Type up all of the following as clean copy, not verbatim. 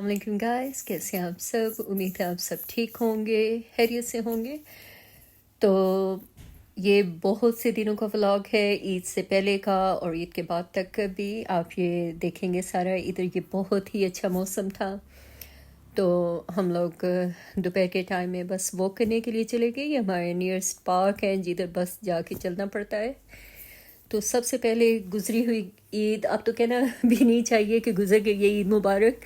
السلام علیکم گائز، کیسے ہیں آپ سب؟ امید ہے آپ سب ٹھیک ہوں گے، خیریت سے ہوں گے۔ تو یہ بہت سے دنوں کا ولاگ ہے، عید سے پہلے کا اور عید کے بعد تک کا بھی آپ یہ دیکھیں گے سارا۔ ادھر یہ بہت ہی اچھا موسم تھا، تو ہم لوگ دوپہر کے ٹائم میں بس واک کرنے کے لیے چلے گئے۔ یہ ہمارے نیئرسٹ پارک ہیں جدھر بس جا کے چلنا پڑتا ہے۔ تو سب سے پہلے گزری ہوئی عید، اب تو کہنا بھی نہیں چاہیے کہ گزر گئی یہ عید مبارک،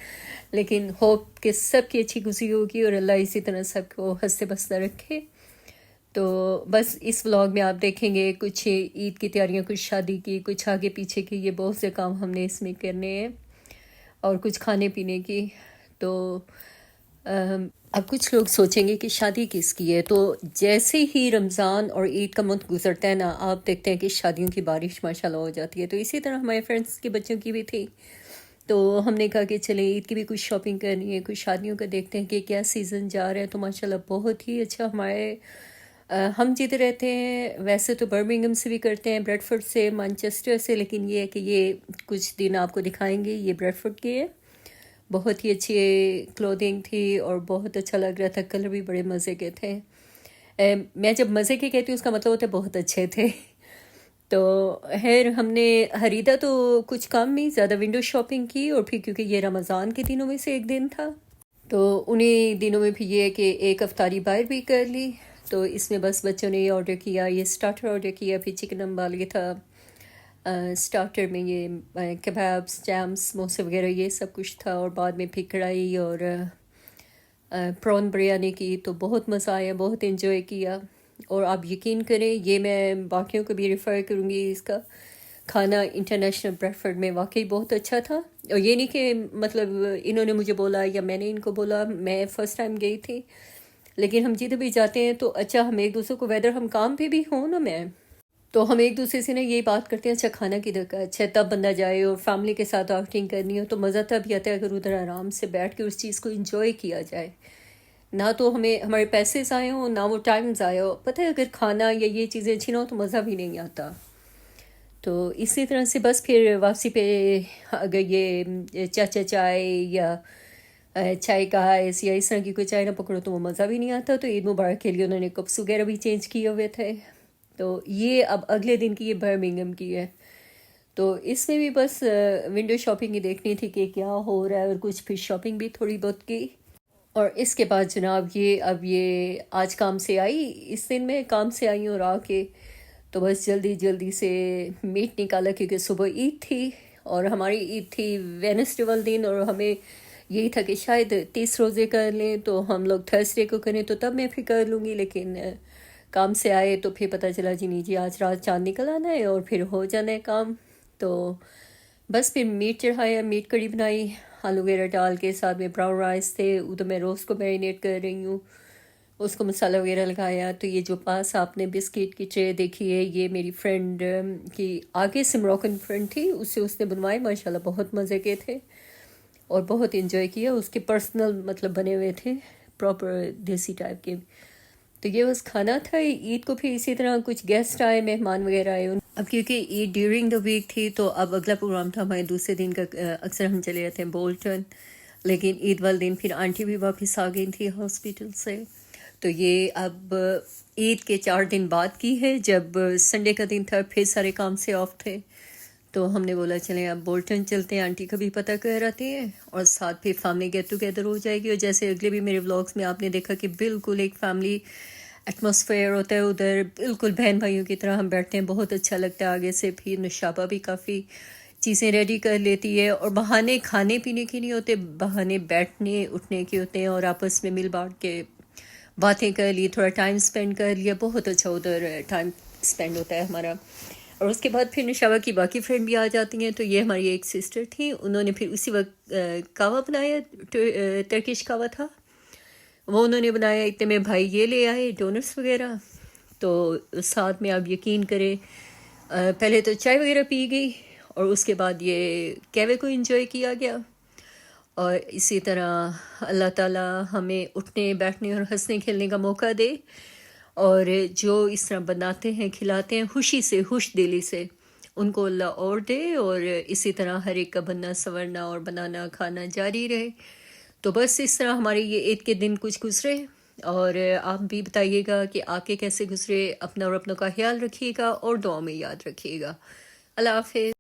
لیکن ہوپ کہ سب کی اچھی گزری ہوگی اور اللہ اسی طرح سب کو ہنستے بستا رکھے۔ تو بس اس ولاگ میں آپ دیکھیں گے کچھ عید کی تیاریاں، کچھ شادی کی، کچھ آگے پیچھے کی، یہ بہت سے کام ہم نے اس میں کرنے ہیں، اور کچھ کھانے پینے کی۔ تو اب کچھ لوگ سوچیں گے کہ شادی کس کی ہے، تو جیسے ہی رمضان اور عید کا منتھ گزرتا ہے نا، آپ دیکھتے ہیں کہ شادیوں کی بارش ماشاءاللہ ہو جاتی ہے۔ تو اسی طرح ہمارے فرینڈس کے بچوں کی بھی تھی، تو ہم نے کہا کہ چلیں عید کی بھی کچھ شاپنگ کرنی ہے، کچھ شادیوں کا دیکھتے ہیں کہ کیا سیزن جا رہا ہے۔ تو ماشاءاللہ بہت ہی اچھا ہمارے ہم جدھر رہتے ہیں ویسے تو برمنگھم سے بھی کرتے ہیں، بریڈ فورڈ سے، مانچسٹر سے، لیکن یہ ہے کہ یہ کچھ دن آپ کو دکھائیں گے، یہ بریڈ فورڈ کی ہے۔ بہت ہی اچھی کلودنگ تھی اور بہت اچھا لگ رہا تھا، کلر بھی بڑے مزے کے تھے۔ میں جب مزے کے کہتی ہوں اس کا مطلب ہوتا ہے بہت اچھے تھے۔ تو خیر ہم نے خریدا تو کچھ کم نہیں، زیادہ ونڈو شاپنگ کی، اور پھر کیونکہ یہ رمضان کے دنوں میں سے ایک دن تھا، تو انہی دنوں میں بھی یہ ہے کہ ایک افطاری باہر بھی کر لی۔ تو اس میں بس بچوں نے یہ آرڈر کیا، یہ سٹارٹر آرڈر کیا، پھر چکن امبالی تھا، سٹارٹر میں یہ کبابس، جیمس، سموسے وغیرہ یہ سب کچھ تھا، اور بعد میں پھر کڑھائی اور پرون بریانی کی۔ تو بہت مزہ آیا، بہت انجوائے کیا، اور آپ یقین کریں یہ میں باقیوں کو بھی ریفر کروں گی، اس کا کھانا انٹرنیشنل بریڈ فورڈ میں واقعی بہت اچھا تھا۔ اور یہ نہیں کہ مطلب انہوں نے مجھے بولا یا میں نے ان کو بولا، میں فرسٹ ٹائم گئی تھی، لیکن ہم جدھر بھی جاتے ہیں تو اچھا ہم ایک دوسرے کو، ویدر ہم کام پہ بھی ہوں نا، میں تو ہم ایک دوسرے سے نا یہی بات کرتے ہیں اچھا کھانا کدھر کا اچھا ہے، تب بندہ جائے۔ اور فیملی کے ساتھ آؤٹنگ کرنی ہو تو مزہ تب آتا ہے اگر ادھر آرام سے بیٹھ کے اس چیز کو انجوائے کیا جائے، نہ تو ہمیں ہمارے پیسے ضائع ہوں نہ وہ ٹائم ضائع ہو۔ پتہ ہے اگر کھانا یا یہ چیزیں اچھی نہ ہو تو مزہ بھی نہیں آتا۔ تو اسی طرح سے بس پھر واپسی پہ اگر یہ چاچا چائے یا چائے کا آئس یا اس طرح کی کوئی چائے نہ پکڑو تو وہ مزہ بھی نہیں آتا۔ تو عید مبارک کے لیے انہوں نے کپس وغیرہ بھی چینج کیے ہوئے تھے۔ تو یہ اب اگلے دن کی یہ برمنگھم کی ہے، تو اس میں بھی بس ونڈو شاپنگ ہی دیکھنی تھی کہ کیا ہو رہا ہے، اور کچھ پھر شاپنگ بھی تھوڑی بہت کی۔ اور اس کے بعد جناب اب یہ آج کام سے آئی، اس دن میں کام سے آئی اور آ کے تو بس جلدی سے میٹ نکالا، کیونکہ صبح عید تھی اور ہماری عید تھی وینسڈے والے دن، اور ہمیں یہی تھا کہ شاید 30 روزے کر لیں، تو ہم لوگ تھرسڈے کو کریں تو تب میں پھر کر لوں گی، لیکن کام سے آئے تو پھر پتہ چلا جی نہیں جی آج رات چاند نکل آنا ہے اور پھر ہو جانا ہے کام۔ تو بس پھر میٹ چڑھایا، میٹ کڑی بنائی آلو وغیرہ ڈال کے، ساتھ میں براؤن رائس تھے، ادھر میں روز کو میرینیٹ کر رہی ہوں، اس کو مسالہ وغیرہ لگایا۔ تو یہ جو پاس آپ نے بسکٹ کی ٹرے دیکھی ہے، یہ میری فرینڈ کی آگے سے موروکن فرینڈ تھی، اس نے بنوائے، ماشاءاللہ بہت مزے کے تھے اور بہت انجوائے کیا۔ اس کے پرسنل مطلب بنے ہوئے تھے، پراپر دیسی ٹائپ کے۔ تو یہ بس کھانا تھا۔ عید کو پھر اسی طرح کچھ گیسٹ آئے، مہمان وغیرہ آئے، اب کیونکہ عید ڈیورنگ دا ویک تھی تو اب اگلا پروگرام تھا ہمارے دوسرے دن کا۔ اکثر ہم چلے جاتے ہیں بولٹن، لیکن عید والے دن پھر آنٹی بھی واپس آ گئی تھی ہاسپٹل سے۔ تو یہ اب عید کے 4 دن بعد کی ہے، جب سنڈے کا دن تھا، پھر سارے کام سے آف تھے، تو ہم نے بولا چلیں اب بولٹن چلتے ہیں، آنٹی کا بھی پتہ کر آتے ہیں، اور ساتھ پھر فیملی گیٹ ٹوگیدر ہو جائے گی۔ اور جیسے اگلے بھی میرے ولاگس میں آپ نے دیکھا کہ بالکل ایک فیملی ایٹماسفیئر ہوتا ہے ادھر، بالکل بہن بھائیوں کی طرح ہم بیٹھتے ہیں، بہت اچھا لگتا ہے۔ آگے سے پھر نشابہ بھی کافی چیزیں ریڈی کر لیتی ہے، اور بہانے کھانے پینے کے نہیں ہوتے، بہانے بیٹھنے اٹھنے کے ہوتے ہیں، اور آپس میں مل بانٹ کے باتیں کر لی، تھوڑا ٹائم اسپینڈ کر لیا، بہت اچھا ادھر ٹائم اسپینڈ ہوتا ہے ہمارا۔ اور اس کے بعد پھر نشابہ کی باقی فرینڈ بھی آ جاتی ہیں۔ تو یہ ہماری ایک سسٹر تھیں، انہوں نے پھر اسی وقت کعوہ بنایا، ٹرکش کعوہ تھا وہ انہوں نے بنایا، اتنے میں بھائی یہ لے آئے ڈونٹس وغیرہ۔ تو ساتھ میں آپ یقین کریں پہلے تو چائے وغیرہ پی گئی، اور اس کے بعد یہ کیوے کو انجوائے کیا گیا۔ اور اسی طرح اللہ تعالی ہمیں اٹھنے بیٹھنے اور ہنسنے کھیلنے کا موقع دے، اور جو اس طرح بناتے ہیں کھلاتے ہیں خوشی سے، خوش دلی سے، ان کو اللہ اور دے، اور اسی طرح ہر ایک کا بننا سنورنا اور بنانا کھانا جاری رہے۔ تو بس اس طرح ہمارے یہ عید کے دن کچھ گزرے، اور آپ بھی بتائیے گا کہ آپ کے کیسے گزرے. اپنا اور اپنوں کا خیال رکھیے گا اور دعاؤں میں یاد رکھیے گا. اللہ حافظ.